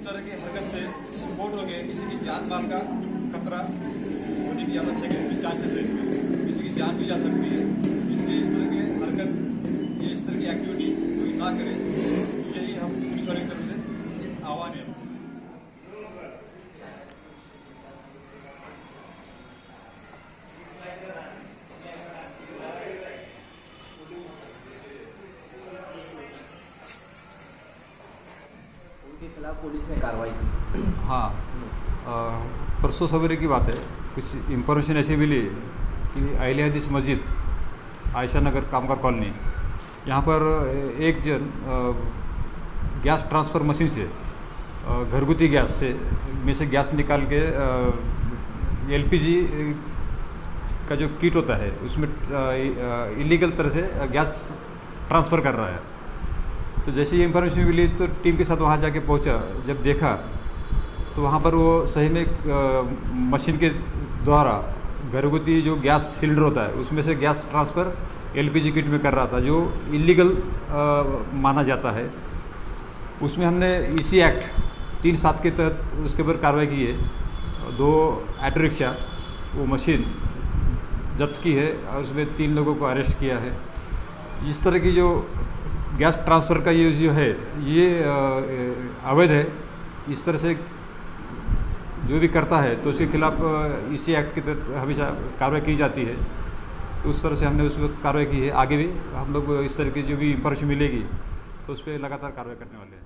तरह की हरकत से स्फोट हो गए, किसी की जान माल का खतरा होने की आवश्यक है, चांसेस है, किसी की जान भी जा सकती है। इसलिए इस तरह की हरकत, इस तरह की एक्टिविटी कोई ना करे, यही हम पुलिस वाले की तरफ से आह्वान है। उनके खिलाफ पुलिस ने कार्रवाई की। हाँ, परसों सवेरे की बात है, कुछ इंफॉर्मेशन ऐसी मिली कि अहले हदीस मस्जिद आयशा नगर कामगार कॉलोनी, यहाँ पर एक जन गैस ट्रांसफ़र मशीन से घरगुती गैस से में से गैस निकाल के एलपीजी का जो किट होता है उसमें इलीगल तरह से गैस ट्रांसफ़र कर रहा है। तो जैसे ये इंफॉर्मेशन मिली तो टीम के साथ वहाँ जाके पहुँचा, जब देखा तो वहाँ पर वो सही में मशीन के द्वारा घरगुती जो गैस सिलेंडर होता है उसमें से गैस ट्रांसफ़र एलपीजी किट में कर रहा था, जो इलीगल माना जाता है। उसमें हमने ईसी एक्ट 3(7) के तहत उसके ऊपर कार्रवाई की है। 2 ऑटो रिक्शा, वो मशीन जब्त की है और उसमें 3 लोगों को अरेस्ट किया है। इस तरह की जो गैस ट्रांसफ़र का ये जो है ये अवैध है। इस तरह से जो भी करता है तो उसके खिलाफ इसी एक्ट के तहत हमेशा कार्रवाई की जाती है। तो उस तरह से हमने उस वक्त कार्रवाई की है। आगे भी हम लोग इस तरह की जो भी इंफॉर्मेशन मिलेगी तो उस पर लगातार कार्रवाई करने वाले हैं।